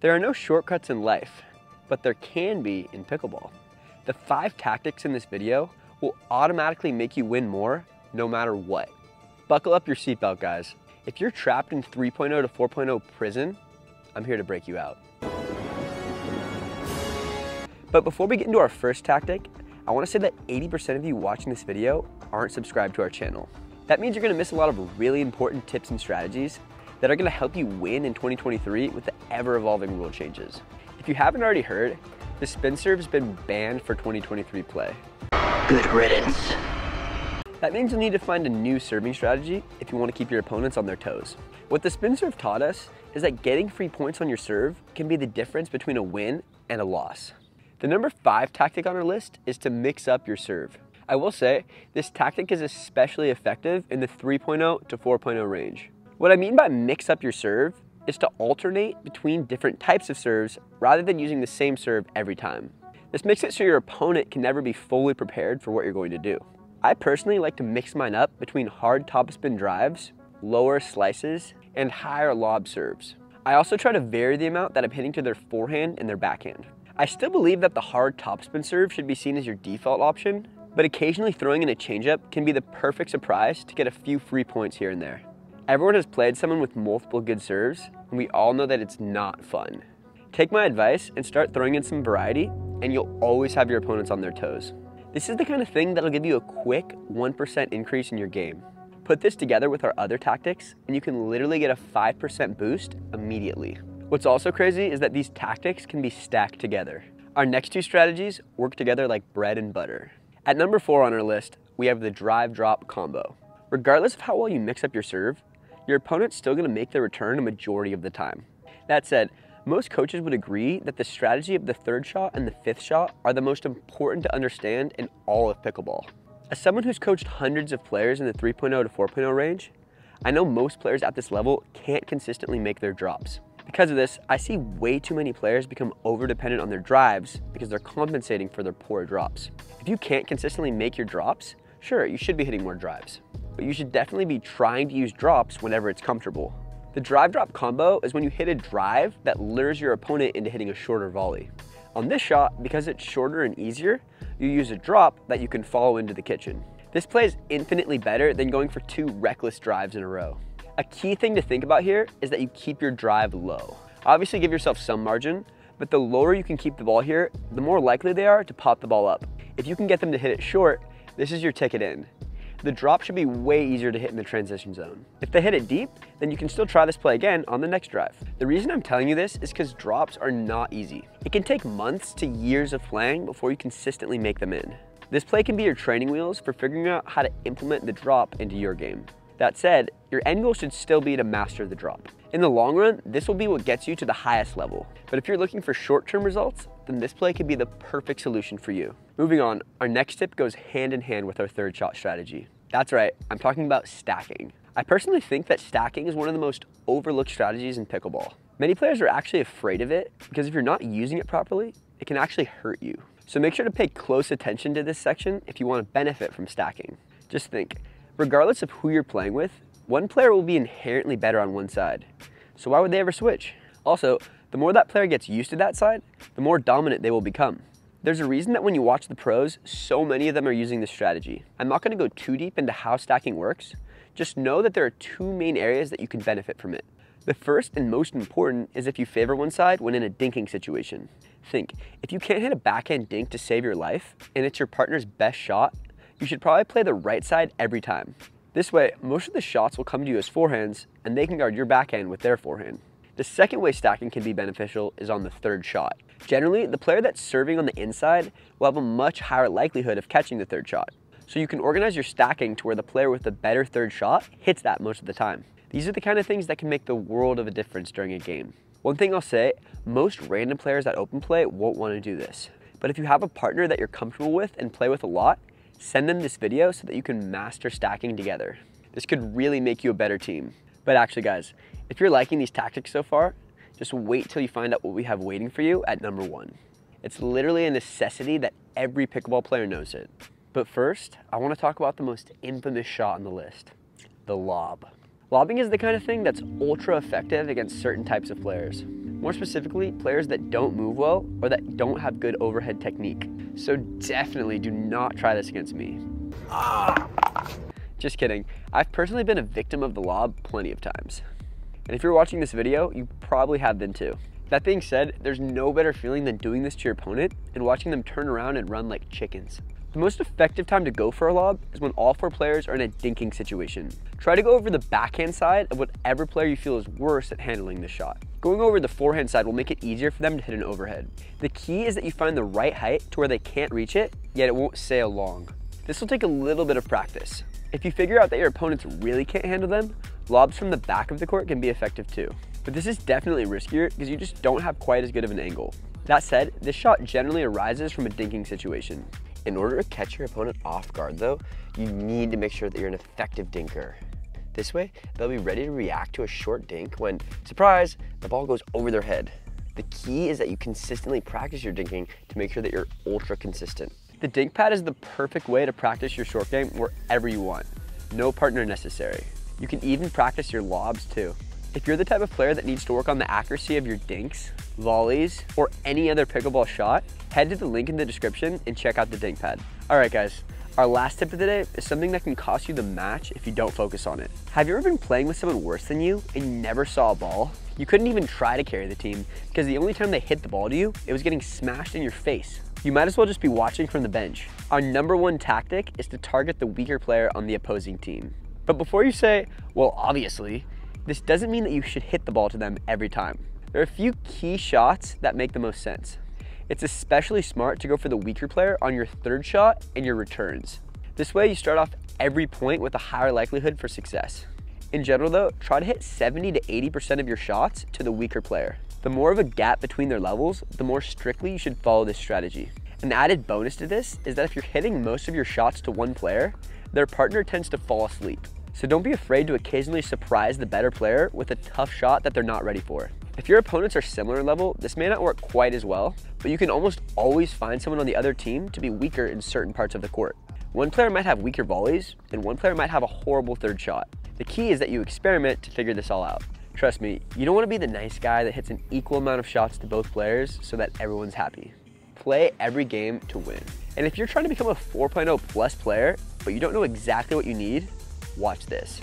There are no shortcuts in life, but there can be in pickleball. The 5 tactics in this video will automatically make you win more no matter what. Buckle up your seatbelt, guys. If you're trapped in 3.0 to 4.0 prison, I'm here to break you out. But before we get into our first tactic, I want to say that 80% of you watching this video aren't subscribed to our channel. That means you're going to miss a lot of really important tips and strategies that are going to help you win in 2023 with the ever-evolving rule changes. If you haven't already heard, the spin serve has been banned for 2023 play. Good riddance. That means you'll need to find a new serving strategy if you want to keep your opponents on their toes. What the spin serve taught us is that getting free points on your serve can be the difference between a win and a loss. The number 5 tactic on our list is to mix up your serve. I will say, this tactic is especially effective in the 3.0 to 4.0 range. What I mean by mix up your serve is to alternate between different types of serves rather than using the same serve every time. This makes it so your opponent can never be fully prepared for what you're going to do. I personally like to mix mine up between hard topspin drives, lower slices, and higher lob serves. I also try to vary the amount that I'm hitting to their forehand and their backhand. I still believe that the hard topspin serve should be seen as your default option, but occasionally throwing in a changeup can be the perfect surprise to get a few free points here and there. Everyone has played someone with multiple good serves, and we all know that it's not fun. Take my advice and start throwing in some variety, and you'll always have your opponents on their toes. This is the kind of thing that'll give you a quick 1% increase in your game. Put this together with our other tactics, and you can literally get a 5% boost immediately. What's also crazy is that these tactics can be stacked together. Our next 2 strategies work together like bread and butter. At number 4 on our list, we have the drive-drop combo. Regardless of how well you mix up your serve, your opponent's still going to make their return a majority of the time. That said, most coaches would agree that the strategy of the 3rd shot and the 5th shot are the most important to understand in all of pickleball. As someone who's coached hundreds of players in the 3.0 to 4.0 range, I know most players at this level can't consistently make their drops. Because of this, I see way too many players become over-dependent on their drives because they're compensating for their poor drops. If you can't consistently make your drops, sure, you should be hitting more drives, but you should definitely be trying to use drops whenever it's comfortable. The drive-drop combo is when you hit a drive that lures your opponent into hitting a shorter volley. On this shot, because it's shorter and easier, you use a drop that you can follow into the kitchen. This play is infinitely better than going for 2 reckless drives in a row. A key thing to think about here is that you keep your drive low. Obviously give yourself some margin, but the lower you can keep the ball here, the more likely they are to pop the ball up. If you can get them to hit it short, this is your ticket in. The drop should be way easier to hit in the transition zone. If they hit it deep, then you can still try this play again on the next drive. The reason I'm telling you this is because drops are not easy. It can take months to years of playing before you consistently make them in. This play can be your training wheels for figuring out how to implement the drop into your game. That said, your end goal should still be to master the drop. In the long run, this will be what gets you to the highest level. But if you're looking for short-term results, then this play could be the perfect solution for you. Moving on, our next tip goes hand in hand with our 3rd shot strategy. That's right, I'm talking about stacking. I personally think that stacking is one of the most overlooked strategies in pickleball. Many players are actually afraid of it because if you're not using it properly, it can actually hurt you. So make sure to pay close attention to this section if you want to benefit from stacking. Just think, regardless of who you're playing with, one player will be inherently better on one side. So why would they ever switch? Also, the more that player gets used to that side, the more dominant they will become. There's a reason that when you watch the pros, so many of them are using this strategy. I'm not going to go too deep into how stacking works. Just know that there are 2 main areas that you can benefit from it. The first and most important is if you favor one side when in a dinking situation. Think, if you can't hit a backhand dink to save your life, and it's your partner's best shot, you should probably play the right side every time. This way, most of the shots will come to you as forehands, and they can guard your backhand with their forehand. The second way stacking can be beneficial is on the 3rd shot. Generally, the player that's serving on the inside will have a much higher likelihood of catching the 3rd shot. So you can organize your stacking to where the player with the better 3rd shot hits that most of the time. These are the kind of things that can make the world of a difference during a game. One thing I'll say, most random players at open play won't want to do this. But if you have a partner that you're comfortable with and play with a lot, send them this video so that you can master stacking together. This could really make you a better team. But actually guys, if you're liking these tactics so far, just wait till you find out what we have waiting for you at number 1. It's literally a necessity that every pickleball player knows it. But first, I want to talk about the most infamous shot on the list, the lob. Lobbing is the kind of thing that's ultra effective against certain types of players. More specifically, players that don't move well or that don't have good overhead technique. So definitely do not try this against me. Just kidding. I've personally been a victim of the lob plenty of times. And if you're watching this video, you probably have been too. That being said, there's no better feeling than doing this to your opponent and watching them turn around and run like chickens. The most effective time to go for a lob is when all 4 players are in a dinking situation. Try to go over the backhand side of whatever player you feel is worse at handling the shot. Going over the forehand side will make it easier for them to hit an overhead. The key is that you find the right height to where they can't reach it, yet it won't sail long. This will take a little bit of practice. If you figure out that your opponents really can't handle them, lobs from the back of the court can be effective too. But this is definitely riskier because you just don't have quite as good of an angle. That said, this shot generally arises from a dinking situation. In order to catch your opponent off guard though, you need to make sure that you're an effective dinker. This way, they'll be ready to react to a short dink when, surprise, the ball goes over their head. The key is that you consistently practice your dinking to make sure that you're ultra consistent. The dink pad is the perfect way to practice your short game wherever you want. No partner necessary. You can even practice your lobs too. If you're the type of player that needs to work on the accuracy of your dinks, volleys, or any other pickleball shot, head to the link in the description and check out the dink pad. All right guys, our last tip of the day is something that can cost you the match if you don't focus on it. Have you ever been playing with someone worse than you and you never saw a ball? You couldn't even try to carry the team because the only time they hit the ball to you, it was getting smashed in your face. You might as well just be watching from the bench. Our #1 tactic is to target the weaker player on the opposing team. But before you say, well, obviously, this doesn't mean that you should hit the ball to them every time. There are a few key shots that make the most sense. It's especially smart to go for the weaker player on your 3rd shot and your returns. This way you start off every point with a higher likelihood for success. In general though, try to hit 70 to 80% of your shots to the weaker player. The more of a gap between their levels, the more strictly you should follow this strategy. An added bonus to this is that if you're hitting most of your shots to one player, their partner tends to fall asleep. So don't be afraid to occasionally surprise the better player with a tough shot that they're not ready for. If your opponents are similar level, this may not work quite as well, but you can almost always find someone on the other team to be weaker in certain parts of the court. One player might have weaker volleys, and one player might have a horrible 3rd shot. The key is that you experiment to figure this all out. Trust me, you don't want to be the nice guy that hits an equal amount of shots to both players so that everyone's happy. Play every game to win. And if you're trying to become a 4.0 plus player, but you don't know exactly what you need, watch this.